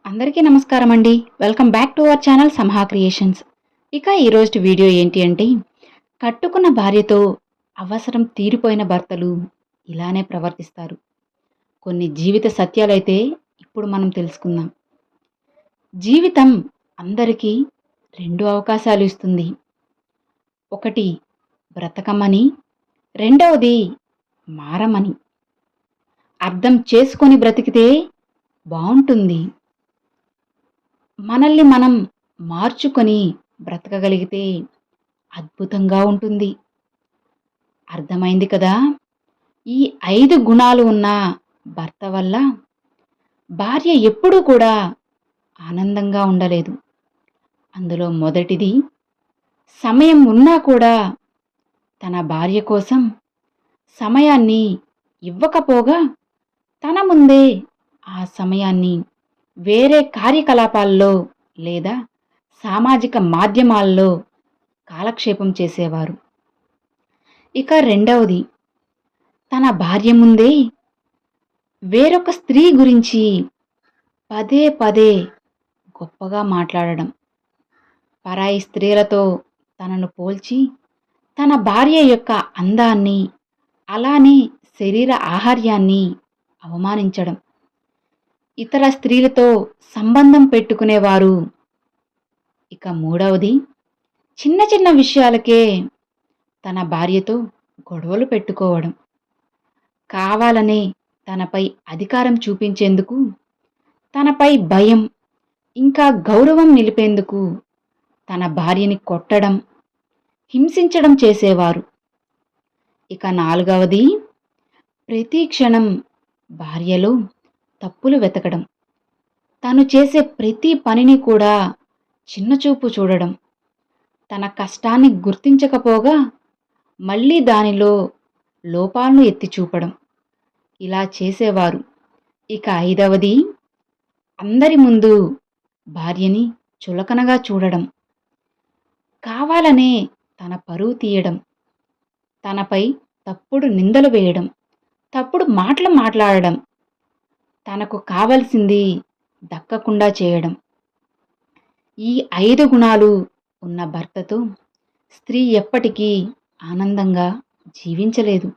అందరికీ నమస్కారం అండి. Welcome back to our channel Samha creations. ఇక ఈరోజు వీడియో ఏంటి అంటే, కట్టుకున్న భార్యతో అవసరం తీరిపోయిన భర్తలు ఇలానే ప్రవర్తిస్తారు. కొన్ని జీవిత సత్యాలైతే ఇప్పుడు మనం తెలుసుకుందాం. జీవితం అందరికీ 2 అవకాశాలు ఇస్తుంది. ఒకటి బ్రతకమని, రెండవది మారమని. అర్థం చేసుకొని బ్రతికితే బావుంటుంది. మనల్ని మనం మార్చుకొని బ్రతకగలిగితే అద్భుతంగా ఉంటుంది. అర్థమైంది కదా! ఈ 5 గుణాలు ఉన్న భర్త వల్ల భార్య ఎప్పుడూ కూడా ఆనందంగా ఉండలేదు. అందులో మొదటిది, సమయం ఉన్నా కూడా తన భార్య కోసం సమయాన్ని ఇవ్వకపోగా తన ముందే ఆ సమయాన్ని వేరే కార్యకలాపాల్లో లేదా సామాజిక మాధ్యమాల్లో కాలక్షేపం చేసేవారు. ఇక రెండవది, తన భార్య ముందే వేరొక స్త్రీ గురించి పదే పదే గొప్పగా మాట్లాడడం. పరాయి స్త్రీలతో తనను పోల్చి తన భార్య యొక్క అందాన్ని, అలానే శరీర ఆహార్యాన్ని అవమానించడం. ఇతర స్త్రీలతో సంబంధం పెట్టుకునేవారు. ఇక మూడవది, చిన్న చిన్న విషయాలకే తన భార్యతో గొడవలు పెట్టుకోవడం. కావాలనే తనపై అధికారం చూపించేందుకు, తనపై భయం ఇంకా గౌరవం నిలిపేందుకు తన భార్యని కొట్టడం, హింసించడం చేసేవారు. ఇక నాలుగవది, ప్రతి క్షణం భార్యలో తప్పులు వెతకడం. తను చేసే ప్రతి పనిని కూడా చిన్నచూపు చూడడం. తన కష్టాన్ని గుర్తించకపోగా మళ్ళీ దానిలో లోపాలను ఎత్తి చూపడం. ఇలా చేసేవారు. ఇక ఐదవది, అందరి ముందు భార్యని చులకనగా చూడడం. కావాలనే తన పరువు తీయడం. తనపై తప్పుడు నిందలు వేయడం. తప్పుడు మాటలు మాట్లాడడం. తనకు కావలసింది దక్కకుండా చేయడం. ఈ 5 గుణాలు ఉన్న భర్తతో స్త్రీ ఎప్పటికీ ఆనందంగా జీవించలేదు.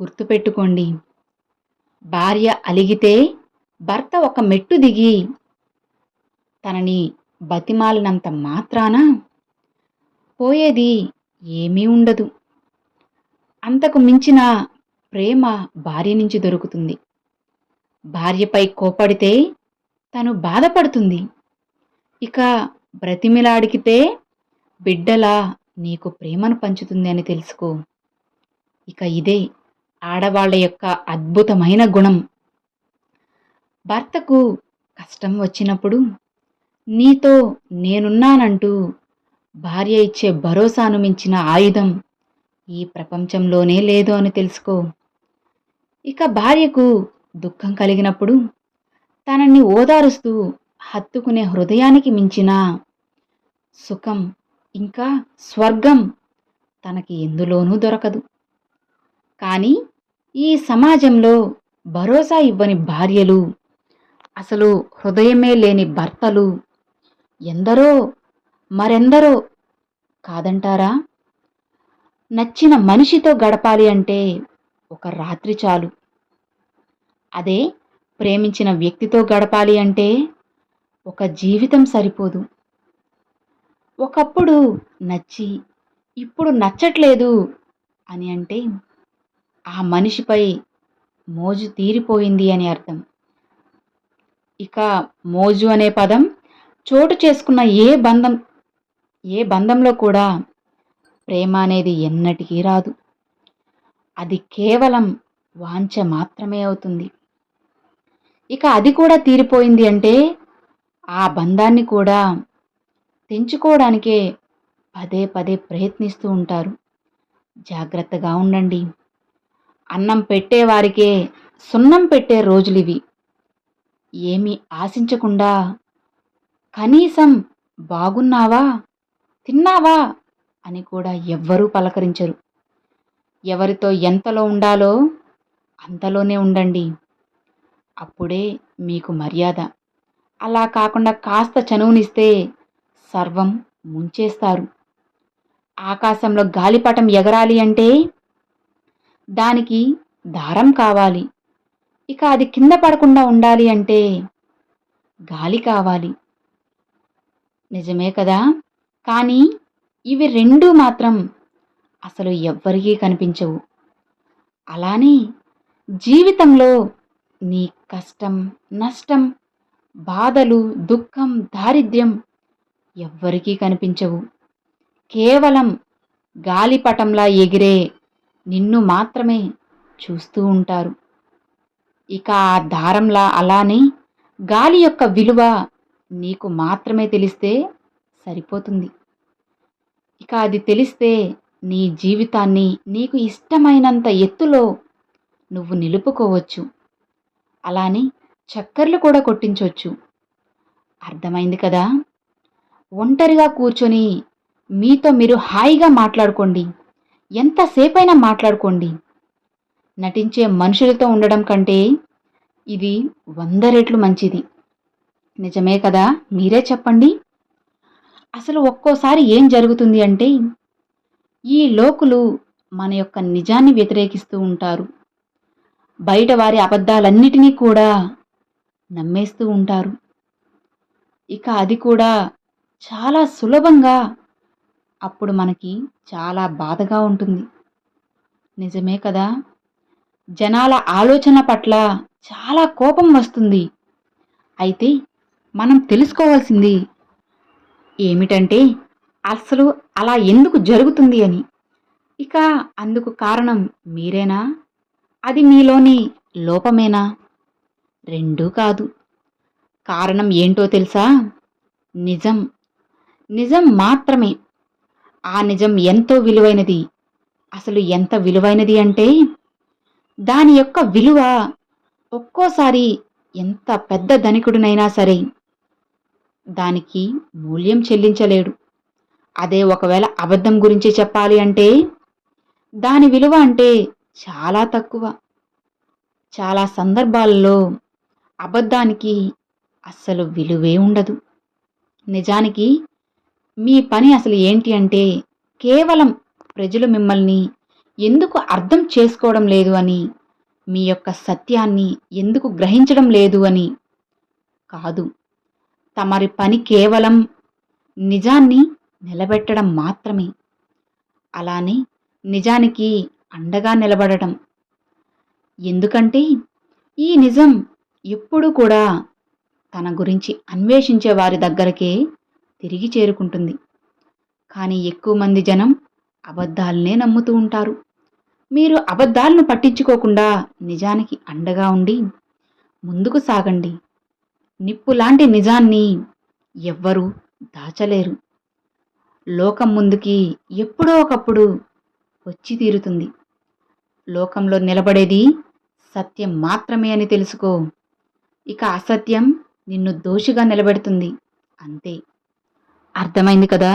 గుర్తుపెట్టుకోండి, భార్య అలిగితే భర్త ఒక మెట్టు దిగి తనని బతిమాలినంత మాత్రాన పోయేది ఏమీ ఉండదు. అంతకు మించిన ప్రేమ భార్య నుంచి దొరుకుతుంది. భార్యపై కోపడితే తను బాధపడుతుంది. ఇక బ్రతిమిలాడికితే బిడ్డలా నీకు ప్రేమను పంచుతుంది అని తెలుసుకో. ఇక ఇదే ఆడవాళ్ల యొక్క అద్భుతమైన గుణం. భర్తకు కష్టం వచ్చినప్పుడు నీతో నేనున్నానంటూ భార్య ఇచ్చే భరోసాను మించిన ఆయుధం ఈ ప్రపంచంలోనే లేదు అని తెలుసుకో. ఇక భార్యకు దుఃఖం కలిగినప్పుడు తనని ఓదారుస్తూ హత్తుకునే హృదయానికి మించిన సుఖం ఇంకా స్వర్గం తనకి ఎందులోనూ దొరకదు. కానీ ఈ సమాజంలో భరోసా ఇవ్వని భార్యలు, అసలు హృదయమే లేని భర్తలు ఎందరో మరెందరో కాదంటారా? నచ్చిన మనిషితో గడపాలి అంటే ఒక రాత్రి చాలు. అదే ప్రేమించిన వ్యక్తితో గడపాలి అంటే ఒక జీవితం సరిపోదు. ఒకప్పుడు నచ్చి ఇప్పుడు నచ్చట్లేదు అని అంటే ఆ మనిషిపై మోజు తీరిపోయింది అని అర్థం. ఇక మోజు అనే పదం చోటు చేసుకున్న ఏ బంధంలో కూడా ప్రేమ అనేది ఎన్నటికీ రాదు. అది కేవలం వాంఛ మాత్రమే అవుతుంది. ఇక అది కూడా తీరిపోయింది అంటే ఆ బంధాన్ని కూడా తెంచుకోవడానికే పదే పదే ప్రయత్నిస్తూ ఉంటారు. జాగ్రత్తగా ఉండండి. అన్నం పెట్టేవారికే సున్నం పెట్టే రోజులివి. ఏమీ ఆశించకుండా కనీసం బాగున్నావా, తిన్నావా అని కూడా ఎవ్వరూ పలకరించరు. ఎవరితో ఎంతలో ఉండాలో అంతలోనే ఉండండి. అప్పుడే మీకు మర్యాద. అలా కాకుండా కాస్త చనువునిస్తే సర్వం ముంచేస్తారు. ఆకాశంలో గాలిపటం ఎగరాలి అంటే దానికి దారం కావాలి. ఇక అది కింద పడకుండా ఉండాలి అంటే గాలి కావాలి. నిజమే కదా! కానీ ఇవి రెండూ మాత్రం అసలు ఎవ్వరికీ కనిపించవు. అలానే జీవితంలో నీ కష్టం, నష్టం, బాధలు, దుఃఖం, దారిద్ర్యం ఎవ్వరికీ కనిపించవు. కేవలం గాలిపటంలా ఎగిరే నిన్ను మాత్రమే చూస్తూ ఉంటారు. ఇక ఆ దారంలా అలానే గాలి యొక్క విలువ నీకు మాత్రమే తెలిస్తే సరిపోతుంది. ఇక అది తెలిస్తే నీ జీవితాన్ని నీకు ఇష్టమైనంత ఎత్తులో నువ్వు నిలుపుకోవచ్చు. అలానే చక్కర్లు కూడా కొట్టించొచ్చు. అర్థమైంది కదా! ఒంటరిగా కూర్చొని మీతో మీరు హాయిగా మాట్లాడుకోండి. ఎంతసేపైనా మాట్లాడుకోండి. నటించే మనుషులతో ఉండడం కంటే ఇది 100 రెట్లు మంచిది. నిజమే కదా! మీరే చెప్పండి. అసలు ఒక్కోసారి ఏం జరుగుతుంది అంటే ఈ లోకులు మన యొక్క నిజాన్ని వ్యతిరేకిస్తూ ఉంటారు. బయట వారి అబద్ధాలన్నిటినీ కూడా నమ్మేస్తూ ఉంటారు. ఇక అది కూడా చాలా సులభంగా అప్పుడు మనకి చాలా బాధగా ఉంటుంది. నిజమే కదా! జనాల ఆలోచన పట్ల చాలా కోపం వస్తుంది. అయితే మనం తెలుసుకోవాల్సింది ఏమిటంటే అసలు అలా ఎందుకు జరుగుతుంది అని. ఇక అందుకు కారణం మీరేనా? అది మీలోని లోపమేనా? రెండూ కాదు. కారణం ఏంటో తెలుసా? నిజం. నిజం మాత్రమే. ఆ నిజం ఎంతో విలువైనది. అసలు ఎంత విలువైనది అంటే దాని యొక్క విలువ ఒక్కోసారి ఎంత పెద్ద ధనికుడినైనా సరే దానికి మూల్యం చెల్లించలేడు. అదే ఒకవేళ అబద్ధం గురించి చెప్పాలి అంటే దాని విలువ అంటే చాలా తక్కువ. చాలా సందర్భాలలో అబద్ధానికి అస్సలు విలువే ఉండదు. నిజానికి మీ పని అసలు ఏంటి అంటే కేవలం ప్రజలు మిమ్మల్ని ఎందుకు అర్థం చేసుకోవడం లేదు అని, మీ యొక్క సత్యాన్ని ఎందుకు గ్రహించడం లేదు అని కాదు. తమరి పని కేవలం నిజాన్ని నిలబెట్టడం మాత్రమే. అలానే నిజానికి అండగా నిలబడటం. ఎందుకంటే ఈ నిజం ఎప్పుడూ కూడా తన గురించి అన్వేషించే వారి దగ్గరకే తిరిగి చేరుకుంటుంది. కానీ ఎక్కువ మంది జనం అబద్ధాలనే నమ్ముతూ ఉంటారు. మీరు అబద్ధాలను పట్టించుకోకుండా నిజానికి అండగా ఉండి ముందుకు సాగండి. నిప్పులాంటి నిజాన్ని ఎవ్వరూ దాచలేరు. లోకం ముందుకి ఎప్పుడో ఒకప్పుడు వచ్చి తీరుతుంది. లోకంలో నిలబడేది సత్యం మాత్రమే అని తెలుసుకో. ఇక అసత్యం నిన్ను దోషిగా నిలబెడుతుంది. అంతే. అర్థమైంది కదా!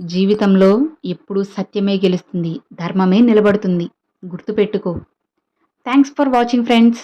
జీవితంలో ఎప్పుడూ సత్యమే గెలుస్తుంది. ధర్మమే నిలబడుతుంది. గుర్తుపెట్టుకో. Thanks for watching friends.